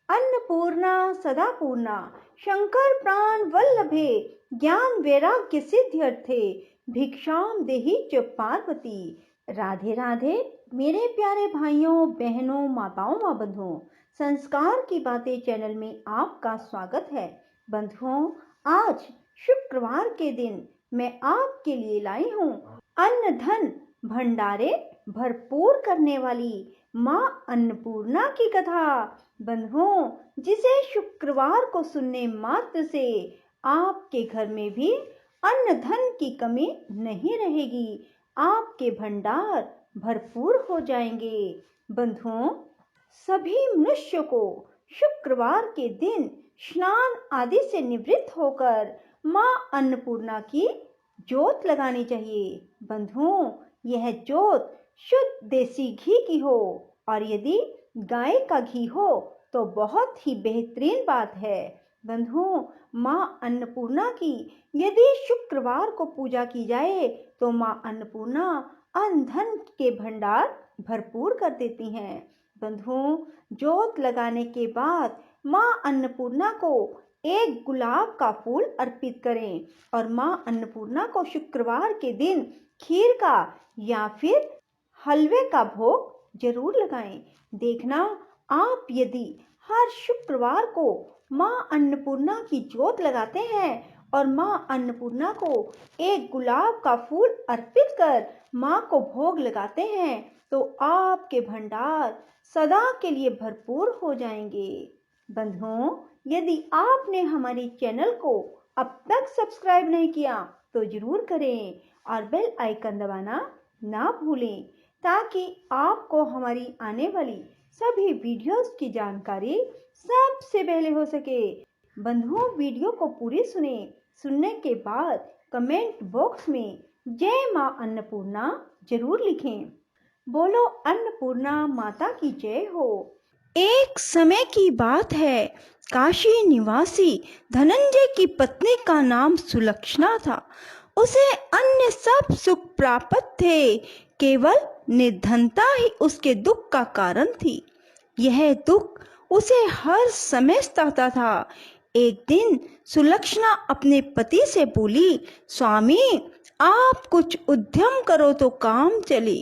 अन्नपूर्णा सदा पूर्णा शंकर प्राण वल्लभे ज्ञान वैराग्य सिद्ध्यर्थे भिक्षाम देहि च पार्वती। राधे राधे मेरे प्यारे भाइयों बहनों माताओं व बंधुओं, संस्कार की बातें चैनल में आपका स्वागत है। बंधुओं, आज शुक्रवार के दिन मैं आपके लिए लाई हूँ अन्न धन भंडारे भरपूर करने वाली माँ अन्नपूर्णा की कथा। बंधुओं, जिसे शुक्रवार को सुनने मात्र से आपके घर में भी अन्न धन की कमी नहीं रहेगी, आपके भंडार भरपूर हो जाएंगे। बंधुओं, सभी मनुष्य को शुक्रवार के दिन स्नान आदि से निवृत्त होकर माँ अन्नपूर्णा की जोत लगानी चाहिए। बंधुओं, यह जोत शुद्ध देसी घी की हो और यदि गाय का घी हो तो बहुत ही बेहतरीन बात है। बंधुओं, माँ अन्नपूर्णा की यदि शुक्रवार को पूजा की जाए तो माँ अन्नपूर्णा अन्न धन के भंडार भरपूर कर देती हैं। बंधुओं, जोत लगाने के बाद माँ अन्नपूर्णा को एक गुलाब का फूल अर्पित करें और माँ अन्नपूर्णा को शुक्रवार के दिन खीर का या फिर हलवे का भोग जरूर लगाएं। देखना, आप यदि हर शुक्रवार को माँ अन्नपूर्णा की जोत लगाते हैं और माँ अन्नपूर्णा को एक गुलाब का फूल अर्पित कर माँ को भोग लगाते हैं तो आपके भंडार सदा के लिए भरपूर हो जाएंगे। बंधुओं, यदि आपने हमारे चैनल को अब तक सब्सक्राइब नहीं किया तो जरूर करें और बेल आइकन दबाना ना भूलें ताकि आपको हमारी आने वाली सभी वीडियोस की जानकारी सबसे पहले हो सके। बंधुओं, वीडियो को पूरी सुनने के बाद कमेंट बॉक्स में जय माँ अन्नपूर्णा जरूर लिखें। बोलो अन्नपूर्णा माता की जय हो। एक समय की बात है, काशी निवासी धनंजय की पत्नी का नाम सुलक्षणा था। उसे अन्य सब सुख प्राप्त थे, केवल निर्धनता ही उसके दुख का कारण थी। यह दुख उसे हर समय सताता था। एक दिन सुलक्षणा अपने पति से बोली, स्वामी, आप कुछ उद्यम करो तो काम चले,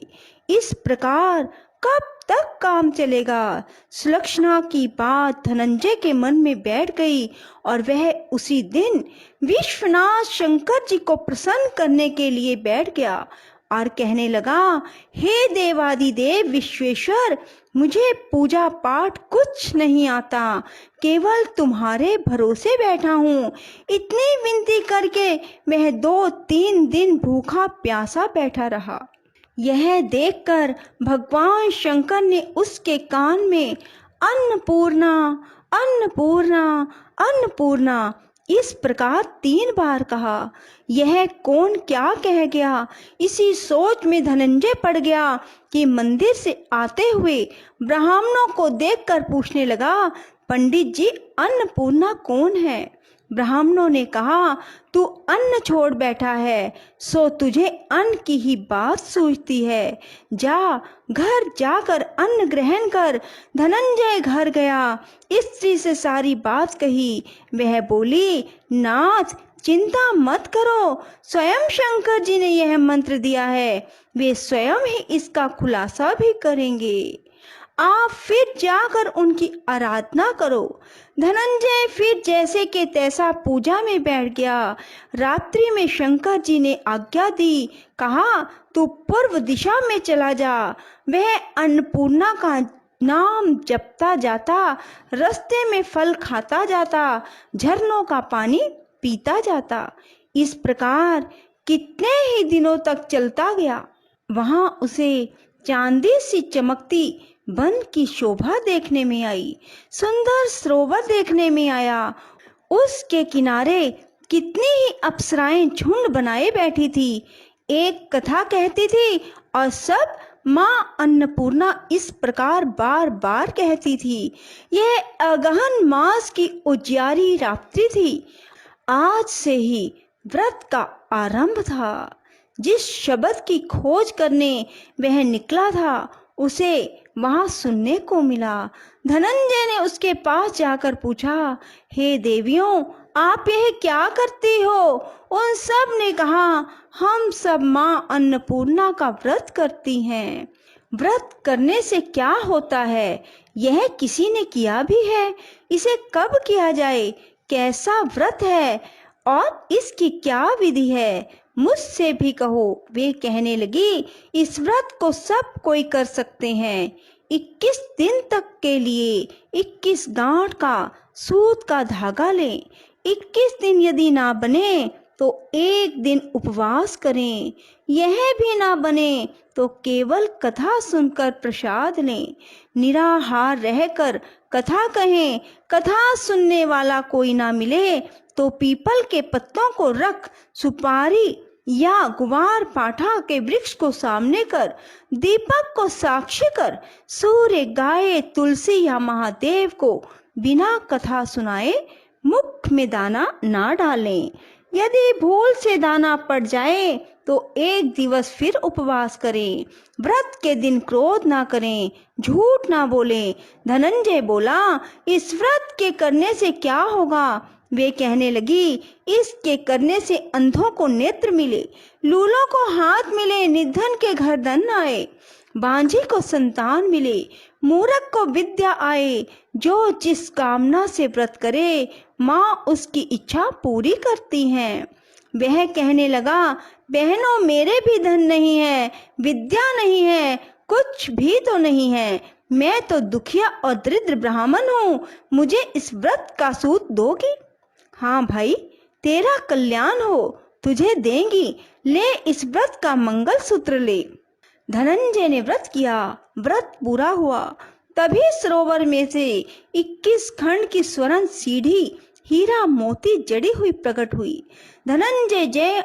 इस प्रकार कब तक काम चलेगा। सुलक्षणा की बात धनंजय के मन में बैठ गई और वह उसी दिन विश्वनाथ शंकर जी को प्रसन्न करने के लिए बैठ गया और कहने लगा, हे देवादिदेव विश्वेश्वर, मुझे पूजा पाठ कुछ नहीं आता, केवल तुम्हारे भरोसे बैठा हूँ। इतनी विनती करके वह 2-3 दिन भूखा प्यासा बैठा रहा। यह देखकर भगवान शंकर ने उसके कान में अन्नपूर्णा अन्नपूर्णा अन्नपूर्णा इस प्रकार 3 बार कहा। यह कौन क्या कह गया, इसी सोच में धनंजय पड़ गया कि मंदिर से आते हुए ब्राह्मणों को देखकर पूछने लगा, पंडित जी, अन्नपूर्णा कौन है। ब्राह्मणों ने कहा, तू अन्न छोड़ बैठा है सो तुझे अन्न की ही बात सूझती है। जा, घर जाकर अन्न ग्रहण कर। धनंजय घर गया, स्त्री से सारी बात कही। वह बोली, नाथ, चिंता मत करो, स्वयं शंकर जी ने यह मंत्र दिया है, वे स्वयं ही इसका खुलासा भी करेंगे। आप फिर जाकर उनकी आराधना करो। धनंजय फिर जैसे के तैसा पूजा में बैठ गया। रात्रि में शंकर जी ने आज्ञा दी, कहा, तू पूर्व दिशा में चला जा। वह अन्नपूर्णा का नाम जपता जाता, रास्ते में फल खाता जाता, झरनों का पानी पीता जाता। इस प्रकार कितने ही दिनों तक चलता गया। वहां उसे चांदी सी चमकती वन की शोभा देखने में आई, सुंदर सरोवर देखने में आया। उसके किनारे कितनी ही अप्सराएं झुंड बनाए बैठी थी। एक कथा कहती थी और सब माँ अन्नपूर्णा इस प्रकार बार बार कहती थी। यह अगहन मास की उजियारी रात्रि थी। आज से ही व्रत का आरंभ था। जिस शब्द की खोज करने वह निकला था उसे वहां सुनने को मिला। धनंजय ने उसके पास जाकर पूछा, हे देवियों, आप यह क्या करती हो? उन सब ने कहा, हम सब माँ अन्नपूर्णा का व्रत करती हैं। व्रत करने से क्या होता है? यह किसी ने किया भी है? इसे कब किया जाए? कैसा व्रत है और इसकी क्या विधि है? मुझसे भी कहो। वे कहने लगी, इस व्रत को सब कोई कर सकते हैं। 21 दिन तक के लिए 21 गांठ का सूत का धागा लें। 21 दिन यदि ना बने तो एक दिन उपवास करें। यह भी ना बने तो केवल कथा सुनकर प्रसाद लें। निराहार रहकर कथा कहें। कथा सुनने वाला कोई ना मिले तो पीपल के पत्तों को रख, सुपारी या गुवार पाठा के वृक्ष को सामने कर, दीपक को साक्षी कर, सूर्य, गाय, तुलसी या महादेव को बिना कथा सुनाए मुख में दाना ना डालें। यदि भूल से दाना पड़ जाए तो एक दिवस फिर उपवास करें। व्रत के दिन क्रोध ना करें, झूठ ना बोलें। धनंजय बोला, इस व्रत के करने से क्या होगा? वे कहने लगी, इसके करने से अंधों को नेत्र मिले, लूलों को हाथ मिले, निर्धन के घर धन आए, बांझी को संतान मिले, मूर्ख को विद्या आए। जो जिस कामना से व्रत करे माँ उसकी इच्छा पूरी करती हैं। वह कहने लगा, बहनों, मेरे भी धन नहीं है, विद्या नहीं है, कुछ भी तो नहीं है। मैं तो दुखिया और दरिद्र ब्राह्मण हूँ। मुझे इस व्रत का सूत दोगी? हाँ भाई, तेरा कल्याण हो, तुझे देंगी। ले, इस व्रत का मंगल सूत्र ले। धनंजय ने व्रत किया। व्रत पूरा हुआ। तभी सरोवर में से 21 खंड की स्वर्ण सीढ़ी हीरा मोती जड़ी हुई प्रकट हुई। धनंजय जय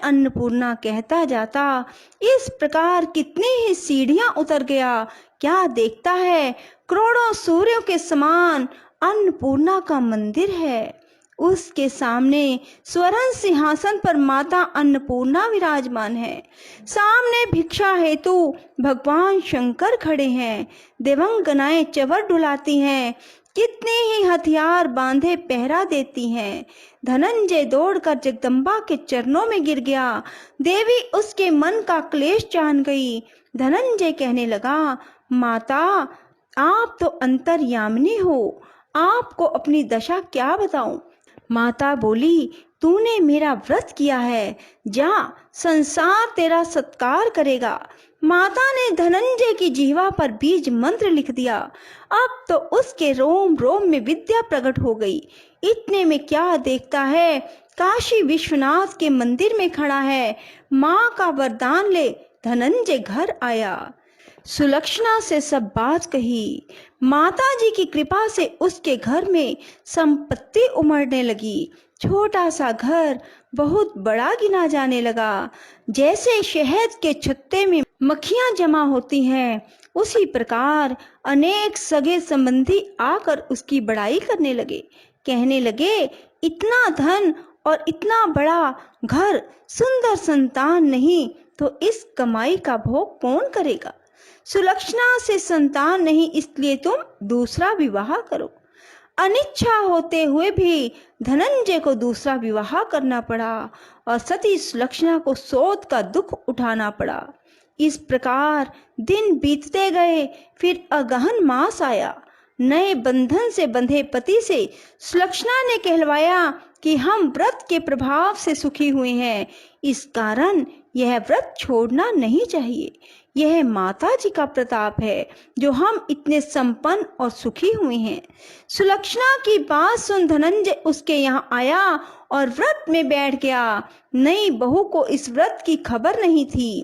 अन्नपूर्णा कहता जाता इस प्रकार कितनी ही सीढ़ियां उतर गया। क्या देखता है, करोड़ों सूर्यों के समान अन्नपूर्णा का मंदिर है। उसके सामने स्वर्ण सिंहासन पर माता अन्नपूर्णा विराजमान है। सामने भिक्षा हेतु भगवान शंकर खड़े हैं। देवंगनाएं चवर डुलाती हैं। कितने ही हथियार बांधे पहरा देती हैं। धनंजय दौड़कर जगदम्बा के चरणों में गिर गया। देवी उसके मन का क्लेश जान गई। धनंजय कहने लगा, माता, आप तो अंतर्यामिनी हो, आपको अपनी दशा क्या बताऊं? माता बोली, तूने मेरा व्रत किया है, जा, संसार तेरा सत्कार करेगा। माता ने धनंजय की जीवा पर बीज मंत्र लिख दिया। अब तो उसके रोम रोम में विद्या प्रकट हो गई। इतने में क्या देखता है, काशी विश्वनाथ के मंदिर में खड़ा है। माँ का वरदान ले धनंजय घर आया। सुलक्षणा से सब बात कही। माता जी की कृपा से उसके घर में संपत्ति उमड़ने लगी। छोटा सा घर बहुत बड़ा गिना जाने लगा। जैसे शहद के छत्ते में मक्खियां जमा होती हैं, उसी प्रकार अनेक सगे संबंधी आकर उसकी बड़ाई करने लगे। कहने लगे, इतना धन और इतना बड़ा घर, सुंदर संतान नहीं तो इस कमाई का भोग कौन करेगा? सुलक्षणा से संतान नहीं, इसलिए तुम दूसरा विवाह करो। अनिच्छा होते हुए भी धनंजय को दूसरा विवाह करना पड़ा और सती सुलक्षणा को शोध का दुख उठाना पड़ा। इस प्रकार दिन बीतते गए। फिर अगहन मास आया। नए बंधन से बंधे पति से सुलक्षणा ने कहलवाया कि हम व्रत के प्रभाव से सुखी हुए हैं, इस कारण यह व्रत छोड़ना नहीं चाहिए। यह माता जी का प्रताप है जो हम इतने संपन्न और सुखी हुए हैं। सुलक्षणा की बात सुन धनंजय उसके यहाँ आया और व्रत में बैठ गया। नई बहू को इस व्रत की खबर नहीं थी।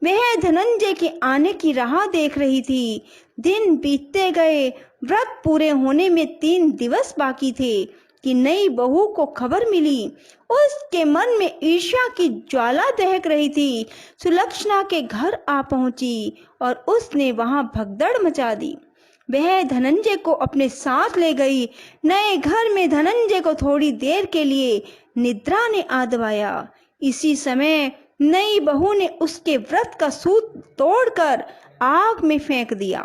वह धनंजय के आने की राह देख रही थी। दिन बीतते गए। व्रत पूरे होने में 3 दिवस बाकी थे कि नई बहू को खबर मिली। उसके मन में ईर्ष्या की ज्वाला दहक रही थी। सुलक्षणा के घर आ पहुंची और उसने वहां भगदड़ मचा दी। वह धनंजय को अपने साथ ले गई। नए घर में धनंजय को थोड़ी देर के लिए निद्रा ने आ दबाया। इसी समय नई बहू ने उसके व्रत का सूत तोड़कर आग में फेंक दिया।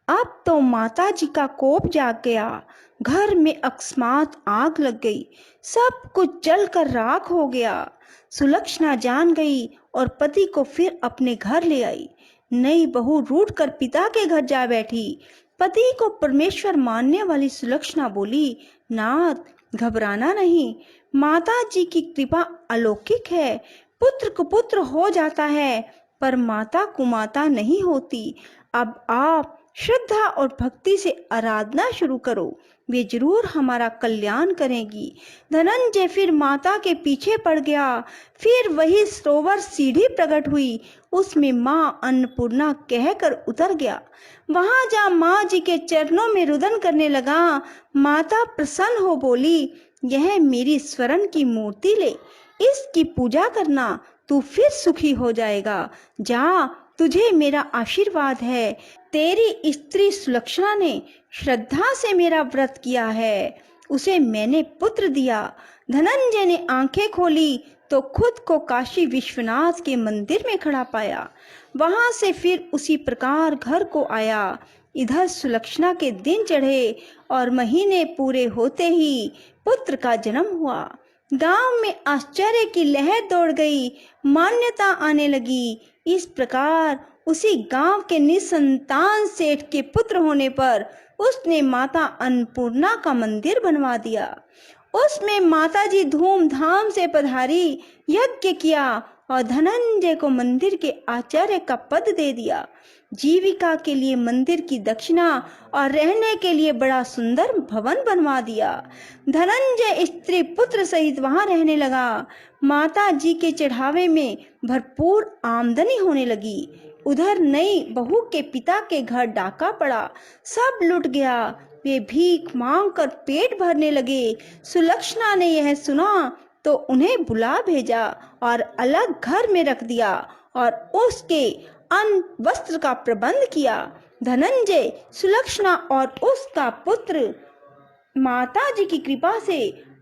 अब तो माता जी का कोप जाग गया। घर में अकस्मात आग लग गई, सब कुछ जलकर राख हो गया। सुलक्षणा जान गई और पति को फिर अपने घर ले आई। नई बहू रूठ कर पिता के घर जा बैठी। पति को परमेश्वर मानने वाली सुलक्षणा बोली, नाथ घबराना नहीं, माता जी की कृपा अलौकिक है। पुत्र कुपुत्र हो जाता है पर माता कुमाता नहीं होती। अब आप श्रद्धा और भक्ति से आराधना शुरू करो, वे जरूर हमारा कल्याण करेंगी। धनंजय फिर माता के पीछे पड़ गया। फिर वही सरोवर सीढ़ी प्रकट हुई, उसमें माँ अन्नपूर्णा कहकर उतर गया। वहां जा माँ जी के चरणों में रुदन करने लगा। माता प्रसन्न हो बोली, यह मेरी स्वर्ण की मूर्ति ले, इसकी पूजा करना, तू फिर सुखी हो जाएगा। जा, तुझे मेरा आशीर्वाद है। तेरी स्त्री सुलक्षणा ने श्रद्धा से मेरा व्रत किया है, उसे मैंने पुत्र दिया। धनंजय ने आंखें खोली तो खुद को काशी विश्वनाथ के मंदिर में खड़ा पाया। वहां से फिर उसी प्रकार घर को आया। इधर सुलक्षणा के दिन चढ़े और महीने पूरे होते ही पुत्र का जन्म हुआ। गांव में आश्चर्य की लहर दौड़ गई, मान्यता आने लगी। इस प्रकार उसी गांव के निसंतान सेठ के पुत्र होने पर उसने माता अन्नपूर्णा का मंदिर बनवा दिया। उसमें माता जी धूमधाम से पधारी, यज्ञ किया और धनंजय को मंदिर के आचार्य का पद दे दिया। जीविका के लिए मंदिर की दक्षिणा और रहने के लिए बड़ा सुंदर भवन बनवा दिया। धनंजय स्त्री पुत्र सहित वहां रहने लगा। माता जी के चढ़ावे में भरपूर आमदनी होने लगी। उधर नई बहू के पिता के घर डाका पड़ा, सब लुट गया। वे भीख मांग कर पेट भरने लगे। सुलक्षणा ने यह सुना तो उन्हें बुला भेजा और अलग घर में रख दिया और उसके अन्न वस्त्र का प्रबंध किया। धनंजय, सुलक्षणा और उसका पुत्र माता जी की कृपा से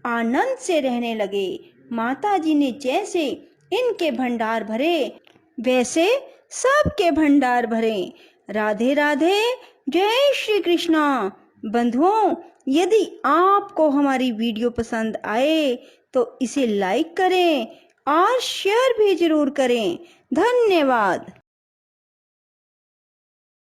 आनंद से रहने लगे। माता जी ने जैसे इनके भंडार भरे वैसे सबके भंडार भरे। राधे राधे, जय श्री कृष्णा। बंधुओं, यदि आपको हमारी वीडियो पसंद आए तो इसे लाइक करें और शेयर भी जरूर करें। धन्यवाद।